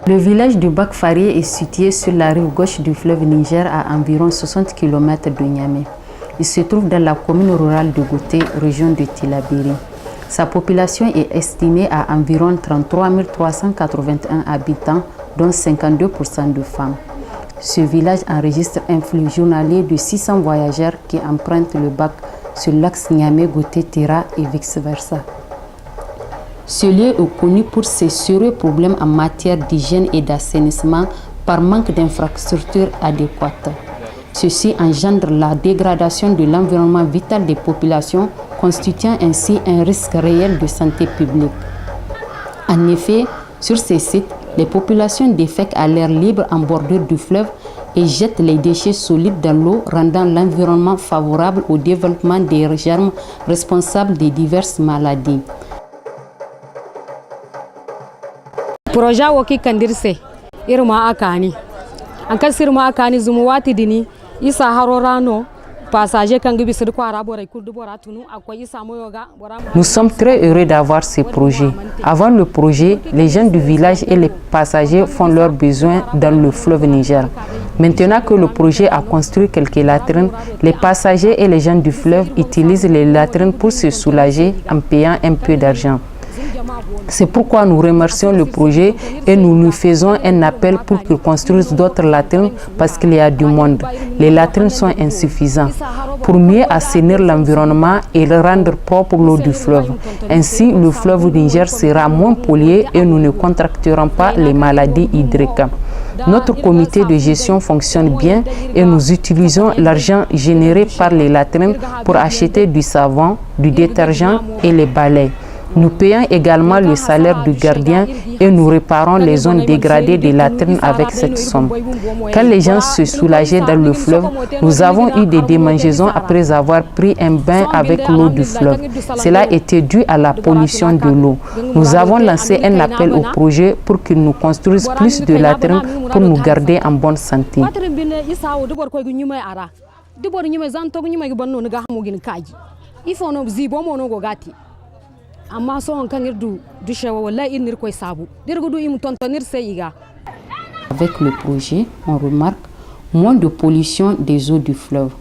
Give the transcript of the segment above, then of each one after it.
Le village de Bakfari est situé sur la rive gauche du fleuve Niger à environ 60 km de Niamey. Il se trouve dans la commune rurale de Gouté, région de Tillabéri. Sa population est estimée à environ 33 381 habitants, dont 52% de femmes. Ce village enregistre un flux journalier de 600 voyageurs qui empruntent le bac sur l'axe Niamey-Gouté-Tera et vice-versa. Ce lieu est connu pour ses sérieux problèmes en matière d'hygiène et d'assainissement par manque d'infrastructures adéquates. Ceci engendre la dégradation de l'environnement vital des populations, constituant ainsi un risque réel de santé publique. En effet, sur ces sites, les populations défèquent à l'air libre en bordure du fleuve et jettent les déchets solides dans l'eau, rendant l'environnement favorable au développement des germes responsables de diverses maladies. Projet woki kandirse irma akani ankan sirma akani zumu wati dini isa harorano passager kan gibi sir kwara boray kurdu bora tunu akoy isa moyoga. Nous sommes très heureux d'avoir ce projet. Avant le projet, les gens du village et les passagers font leurs besoins dans le fleuve Niger. Maintenant que le projet a construit quelques latrines, les passagers et les gens du fleuve utilisent les latrines pour se soulager en payant un peu d'argent. C'est pourquoi nous remercions le projet et nous lui faisons un appel pour qu'il construise d'autres latrines parce qu'il y a du monde. Les latrines sont insuffisantes. Pour mieux assainir l'environnement et rendre propre l'eau du fleuve. Ainsi, le fleuve Niger sera moins pollué et nous ne contracterons pas les maladies hydriques. Notre comité de gestion fonctionne bien et nous utilisons l'argent généré par les latrines pour acheter du savon, du détergent et les balais. Nous payons également le salaire du gardien et nous réparons les zones dégradées des latrines avec cette somme. Quand les gens se soulageaient dans le fleuve, nous avons eu des démangeaisons après avoir pris un bain avec l'eau du fleuve. Cela était dû à la pollution de l'eau. Nous avons lancé un appel au projet pour qu'il nous construise plus de latrines pour nous garder en bonne santé. Avec le projet, on remarque moins de pollution des eaux du fleuve,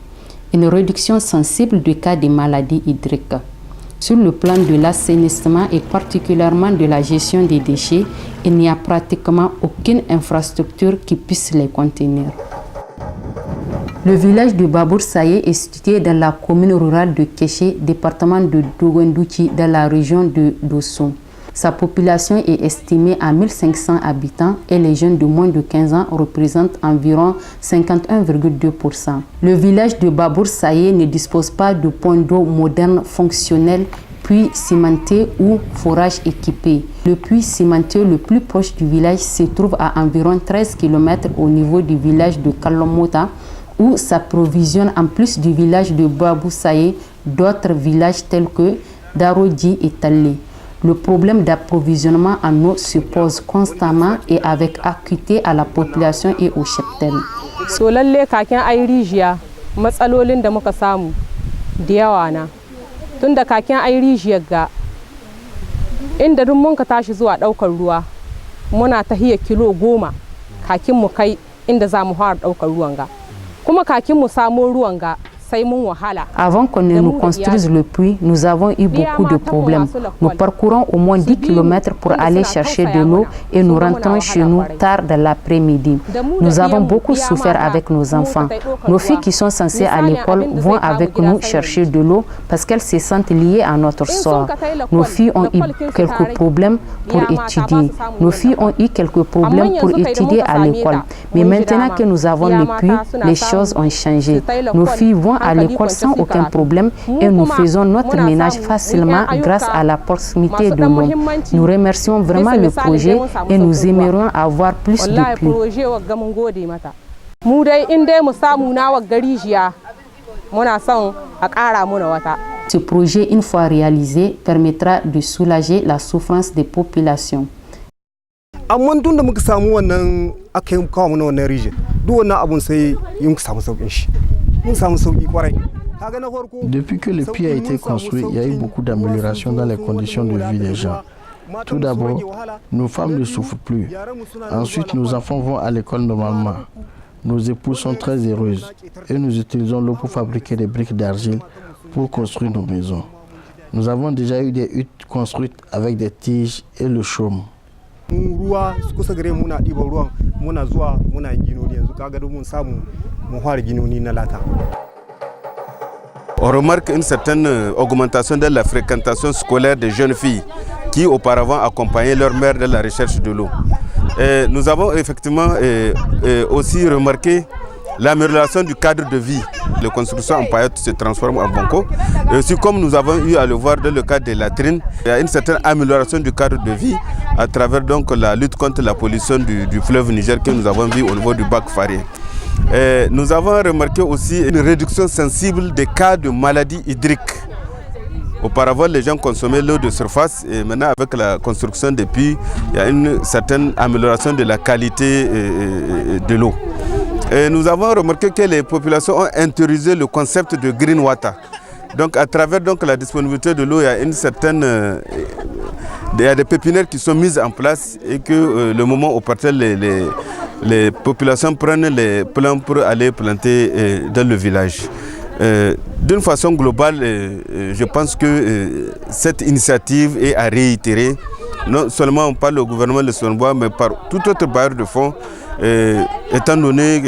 une réduction sensible du cas des maladies hydriques. Sur le plan de l'assainissement et particulièrement de la gestion des déchets, il n'y a pratiquement aucune infrastructure qui puisse les contenir. Le village de Babour Saye est situé dans la commune rurale de Kéché, département de Dougondouki, dans la région de Dosso. Sa population est estimée à 1500 habitants et les jeunes de moins de 15 ans représentent environ 51,2%. Le village de Babour Saye ne dispose pas de points d'eau modernes fonctionnels, puits cimentés ou forages équipés. Le puits cimenté le plus proche du village se trouve à environ 13 km au niveau du village de Kalomota, où s'approvisionne en plus du village de Babou Saye d'autres villages tels que Darodji et Talé. Le problème d'approvisionnement en eau se pose constamment et avec acuité à la population et au cheptel. So lalle kakin ai rijiya matsalolin da muka samu da yawa na tunda kakin ai rijiyar ga inda duk mun ka tashi zuwa daukar ruwa muna tahiya kilo 10 kakin mu kai inda za mu fara daukar ruwan ga. Avant qu'on ne nous construise le puits, nous avons eu beaucoup de problèmes. Nous parcourons au moins 10 km pour aller chercher de l'eau et nous rentrons chez nous tard dans l'après-midi. Nous avons beaucoup souffert avec nos enfants. Nos filles qui sont censées à l'école vont avec nous chercher de l'eau parce qu'elles se sentent liées à notre sort. Nos filles ont eu quelques problèmes pour étudier. Nos filles ont eu quelques problèmes pour étudier à l'école. Mais maintenant que nous avons le puits, les choses ont changé. Nos filles vont à l'école sans aucun problème et nous faisons notre ménage facilement grâce à la proximité de l'eau. Nous remercions vraiment le projet et nous aimerions avoir plus de pluie. Ce projet, une fois réalisé, permettra de soulager la souffrance des populations. Amma tun da muka samu wannan aka yi kawo mana wannan rijin duk wannan abun sai yin samu saukin shi mun samu sauki kwarai Depuis que le puits a été construit, il y a eu beaucoup d'améliorations dans les conditions de vie des gens. Tout d'abord, nos femmes ne souffrent plus. Ensuite, nos enfants vont à l'école normalement. Nos épouses sont très heureuses et nous utilisons l'eau pour fabriquer des briques d'argile pour construire nos maisons. Nous avons déjà eu des huttes construites avec des tiges et le chaume. On remarque une certaine augmentation de la fréquentation scolaire des jeunes filles qui auparavant accompagnaient leur mère dans la recherche de l'eau. Nous avons effectivement aussi remarqué l'amélioration du cadre de vie. La construction en paillotte se transforme en banco. Et aussi, comme nous avons eu à le voir dans le cadre des latrines, il y a une certaine amélioration du cadre de vie à travers donc la lutte contre la pollution du fleuve Niger que nous avons vu au niveau du bac Faré. Nous avons remarqué aussi une réduction sensible des cas de maladies hydriques. Auparavant, les gens consommaient l'eau de surface et maintenant, avec la construction des puits, il y a une certaine amélioration de la qualité de l'eau. Nous avons remarqué que les populations ont intériorisé le concept de green water. Donc, à travers la disponibilité de l'eau, il y a une certaine... il y a des pépinières qui sont mises en place et que le moment opportun, les populations prennent les plants pour aller planter dans le village. D'une façon globale, je pense que cette initiative est à réitérer, non seulement par le gouvernement de Sonbois, mais par tout autre bailleur de fonds, étant donné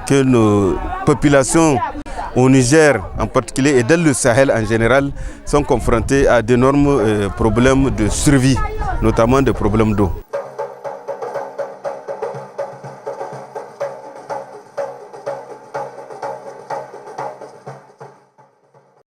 que nos populations au Niger en particulier et dans le Sahel en général sont confrontées à d'énormes problèmes de survie, notamment des problèmes d'eau.